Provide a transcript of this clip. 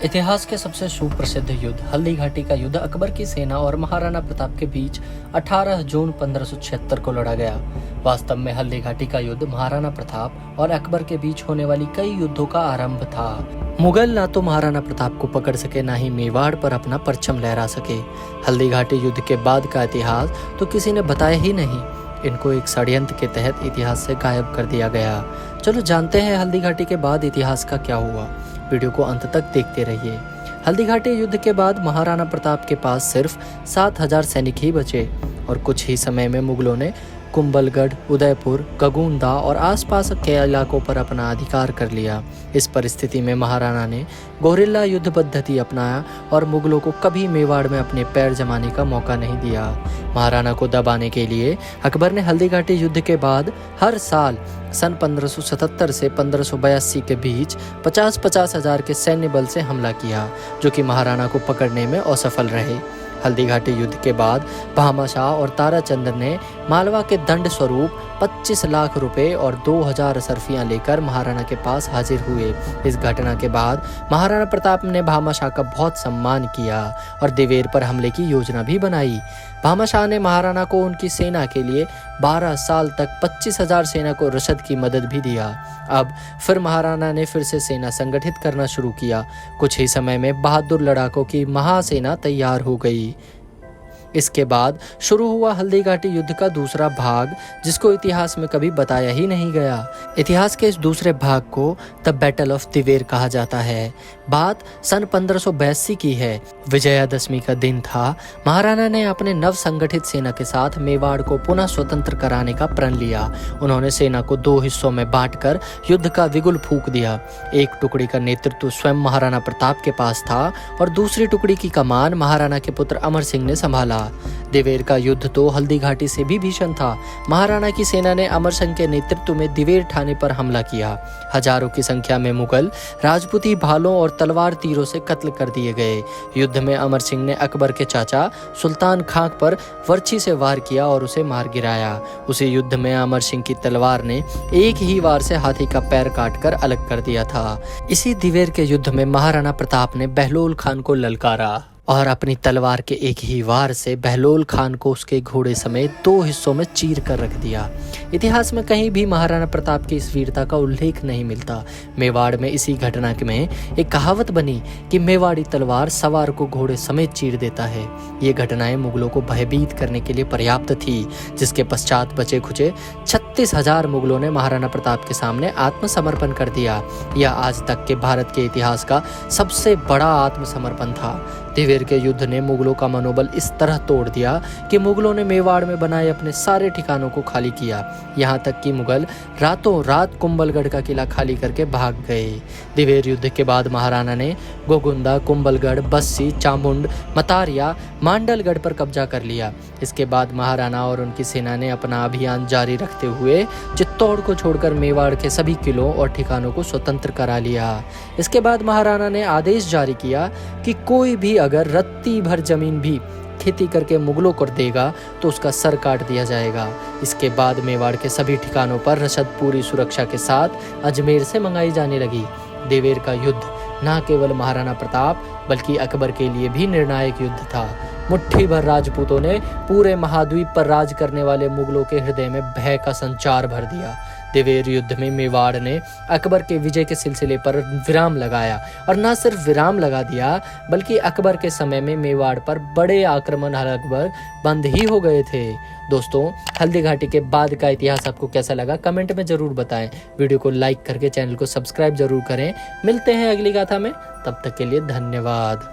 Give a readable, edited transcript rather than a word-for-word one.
इतिहास के सबसे सुप्रसिद्ध युद्ध हल्दी घाटी का युद्ध अकबर की सेना और महाराणा प्रताप के बीच 18 जून 1576 को लड़ा गया। वास्तव में हल्दी घाटी का युद्ध महाराणा प्रताप और अकबर के बीच होने वाली कई युद्धों का आरंभ था। मुगल ना तो महाराणा प्रताप को पकड़ सके, ना ही मेवाड़ पर अपना परचम लहरा सके। हल्दी घाटी युद्ध के बाद का इतिहास तो किसी ने बताया ही नहीं। इनको एक षड्यंत्र के तहत इतिहास से गायब कर दिया गया। चलो जानते हैं हल्दी घाटी के बाद इतिहास का क्या हुआ। वीडियो को अंत तक देखते रहिए। हल्दी घाटी युद्ध के बाद महाराणा प्रताप के पास सिर्फ 7000 सैनिक ही बचे और कुछ ही समय में मुगलों ने कुंभलगढ़, उदयपुर, गगुंदा और आसपास के इलाकों पर अपना अधिकार कर लिया। इस परिस्थिति में महाराणा ने गोरिल्ला युद्ध पद्धति अपनाया और मुगलों को कभी मेवाड़ में अपने पैर जमाने का मौका नहीं दिया। महाराणा को दबाने के लिए अकबर ने हल्दी घाटी युद्ध के बाद हर साल सन 1577 से 1582 के बीच 50-50 हजार के सैन्य बल से हमला किया, जो कि महाराणा को पकड़ने में असफल रहे। हल्दी घाटी युद्ध के बाद भामाशाह और ताराचंद्र ने मालवा के दंड स्वरूप 25 लाख रुपए और 2000 असरफियां लेकर महाराणा के पास हाजिर हुए। इस घटना के बाद महाराणा प्रताप ने भामाशाह का बहुत सम्मान किया और दिवेर पर हमले की योजना भी बनाई। भामाशाह ने महाराणा को उनकी सेना के लिए 12 साल तक 25,000 सेना को रसद की मदद भी दिया। अब फिर महाराणा ने फिर से सेना संगठित करना शुरू किया। कुछ ही समय में बहादुर लड़ाकों की महासेना तैयार हो गई। इसके बाद शुरू हुआ हल्दी घाटी युद्ध का दूसरा भाग, जिसको इतिहास में कभी बताया ही नहीं गया। इतिहास के इस दूसरे भाग को द बैटल ऑफ दिवेर कहा जाता है। बात सन 1582 की है। विजयादशमी का दिन था। महाराणा ने अपने नव संगठित सेना के साथ मेवाड़ को पुनः स्वतंत्र कराने का प्रण लिया। उन्होंने सेना को 2 हिस्सों में बांटकर युद्ध का बिगुल फूंक दिया। एक टुकड़ी का नेतृत्व स्वयं महाराणा प्रताप के पास था और दूसरी टुकड़ी की कमान महाराणा के पुत्र अमर सिंह ने संभाला। दिवेर का युद्ध तो हल्दी घाटी से भी भीषण था। महाराणा की सेना ने अमर सिंह के नेतृत्व में दिवेर ठाणे पर हमला किया। हजारों की संख्या में मुगल राजपूती भालों और तलवार तीरों से कत्ल कर दिए गए। युद्ध में अमर सिंह ने अकबर के चाचा सुल्तान खां पर वर्ची से वार किया और उसे मार गिराया। उसी युद्ध में अमर सिंह की तलवार ने एक ही वार से हाथी का पैर काटकर अलग कर दिया था। इसी दिवेर के युद्ध में महाराणा प्रताप ने बहलोल खान को ललकारा और अपनी तलवार के एक ही वार से बहलोल खान को उसके घोड़े समेत 2 हिस्सों में चीर कर रख दिया। इतिहास में कहीं भी महाराणा प्रताप की इस वीरता का उल्लेख नहीं मिलता। मेवाड़ में इसी घटना में एक कहावत बनी कि मेवाड़ी तलवार सवार को घोड़े समेत चीर देता है। ये घटनाएं मुगलों को भयभीत करने के लिए पर्याप्त थी, जिसके पश्चात बचे खुचे 36,000 मुगलों ने महाराणा प्रताप के सामने आत्मसमर्पण कर दिया। यह आज तक के भारत के इतिहास का सबसे बड़ा आत्मसमर्पण था। दिवेर के युद्ध ने मुगलों का मनोबल इस तरह तोड़ दिया कि मुगलों ने मेवाड़ में बनाए अपने सारे ठिकानों को खाली किया। यहाँ तक कि मुगल रातों रात कुंभलगढ़ का किला खाली करके भाग गए। दिवेर युद्ध के बाद महाराणा ने गोगुंदा, कुंभलगढ़, बस्सी, चामुंड, मतारिया, मांडलगढ़ पर कब्जा कर लिया। इसके बाद महाराणा और उनकी सेना ने अपना अभियान जारी रखते हुए चित्तौड़ को छोड़कर मेवाड़ के सभी किलों और ठिकानों को स्वतंत्र करा लिया। इसके बाद महाराणा ने आदेश जारी किया कि कोई भी अगर रत्ती भर जमीन भी खेती करके मुगलों को देगा तो उसका सर काट दिया जाएगा। इसके बाद मेवाड़ के सभी ठिकानों पर रसद पूरी सुरक्षा के साथ अजमेर से मंगाई जाने लगी। दिवेर का युद्ध न केवल महाराणा प्रताप बल्कि अकबर के लिए भी निर्णायक युद्ध था। मुट्ठी भर राजपूतों ने पूरे महाद्वीप पर राज करने वाले मुगलों के हृदय में भय का संचार भर दिया। दिवेर युद्ध में मेवाड़ ने अकबर के विजय के सिलसिले पर विराम लगाया और न सिर्फ विराम लगा दिया बल्कि अकबर के समय में मेवाड़ पर बड़े आक्रमण लगभग बंद ही हो गए थे। दोस्तों, हल्दी घाटी के बाद का इतिहास आपको कैसा लगा कमेंट में जरूर बताएं। वीडियो को लाइक करके चैनल को सब्सक्राइब जरूर करें। मिलते हैं अगली गाथा में, तब तक के लिए धन्यवाद।